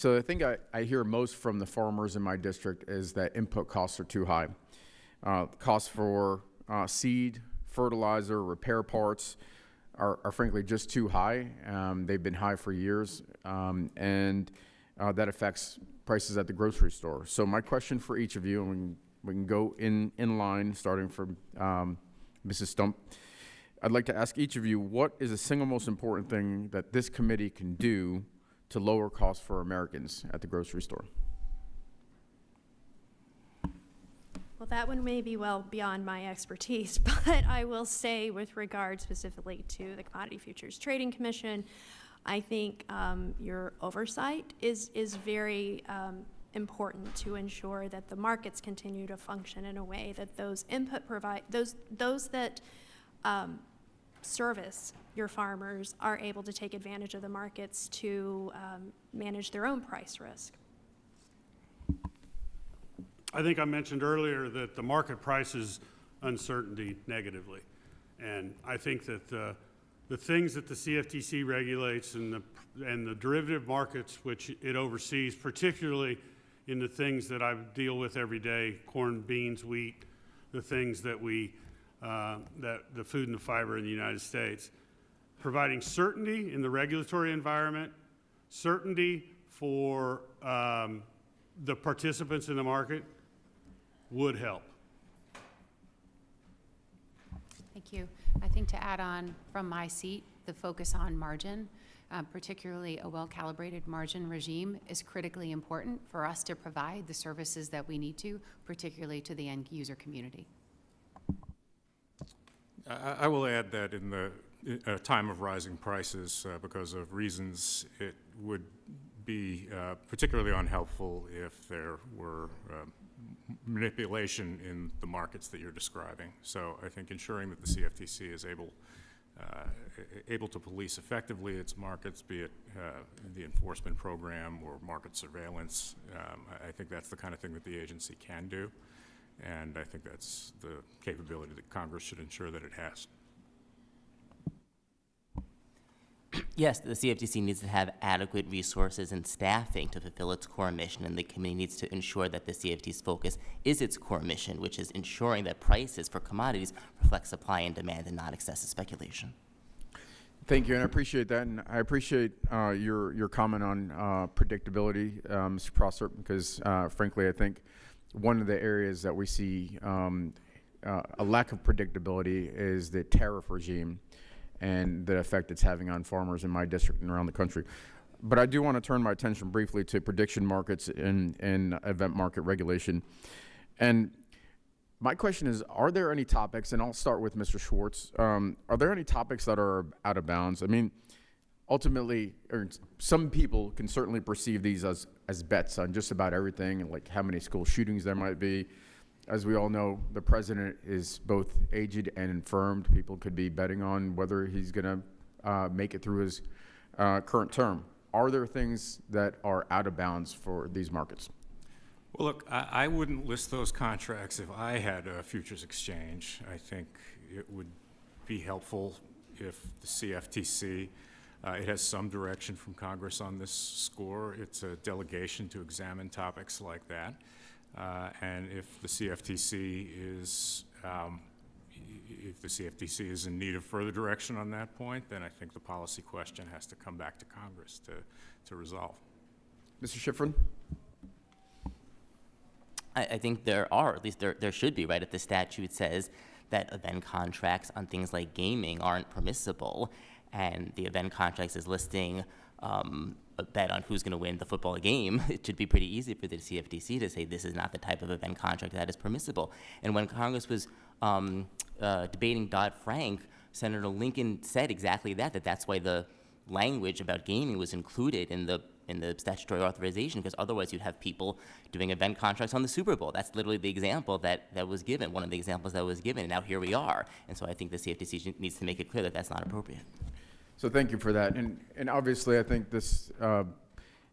So the thing I hear most from the farmers in my district is that input costs are too high. Costs for seed, fertilizer, repair parts are frankly just too high. They've been high for years, and that affects prices at the grocery store. So my question for each of you, and we can go in line, starting from Mrs. Stump. I'd like to ask each of you, what is the single most important thing that this committee can do to lower costs for Americans at the grocery store? Well, that one may be well beyond my expertise, but I will say with regard specifically to the Commodity Futures Trading Commission, I think your oversight is very important to ensure that the markets continue to function in a way that those those that service your farmers are able to take advantage of the markets to manage their own price risk. I think I mentioned earlier that the market prices uncertainty negatively. And I think that the things that the CFTC regulates and the derivative markets which it oversees, particularly in the things that I deal with every day, corn, beans, wheat, the things that that the food and the fiber in the United States, providing certainty in the regulatory environment, certainty for the participants in the market would help. Thank you. I think to add on from my seat, the focus on margin, particularly a well-calibrated margin regime, is critically important for us to provide the services that we need to, particularly to the end user community. I will add that in the time of rising prices, because of reasons, it would be particularly unhelpful if there were manipulation in the markets that you're describing. So I think ensuring that the CFTC is able to police effectively its markets, be it the enforcement program or market surveillance, I think that's the kind of thing that the agency can do. And I think that's the capability that Congress should ensure that it has. Yes, the CFTC needs to have adequate resources and staffing to fulfill its core mission, and the committee needs to ensure that the CFTC's focus is its core mission, which is ensuring that prices for commodities reflect supply and demand and not excessive speculation. Thank you, and I appreciate that, and I appreciate your comment on predictability, Mr. Prosser, because frankly, I think one of the areas that we see a lack of predictability is the tariff regime and the effect it's having on farmers in my district and around the country. But I do want to turn my attention briefly to prediction markets and event market regulation. And my question is, are there any topics, and I'll start with Mr. Schwartz, are there any topics that are out of bounds? I mean, ultimately, some people can certainly perceive these as bets on just about everything, like how many school shootings there might be. As we all know, the president is both aged and infirmed. People could be betting on whether he's going to make it through his current term. Are there things that are out of bounds for these markets? Well, look, I wouldn't list those contracts if I had a futures exchange. I think it would be helpful if the CFTC, it has some direction from Congress on this score. It's a delegation to examine topics like that. And if the CFTC is in need of further direction on that point, then I think the policy question has to come back to Congress to resolve. Mr. Schifrin? I think there are, at least there should be, right? If the statute says that event contracts on things like gaming aren't permissible, and the event contracts is listing a bet on who's going to win the football game, it should be pretty easy for the CFTC to say this is not the type of event contract that is permissible. And when Congress was debating Dodd-Frank, Senator Lincoln said exactly that that's why the language about gaming was included in the statutory authorization, because otherwise you'd have people doing event contracts on the Super Bowl. That's literally the example that was given, one of the examples that was given, and now here we are. And so I think the CFTC needs to make it clear that that's not appropriate. So thank you for that. And obviously I think this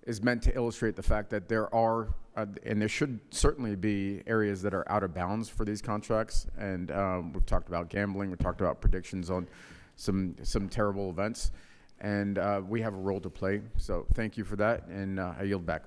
is meant to illustrate the fact that there are, and there should certainly be areas that are out of bounds for these contracts. And we've talked about gambling, we've talked about predictions on some terrible events. and we have a role to play. So thank you for that, and I yield back.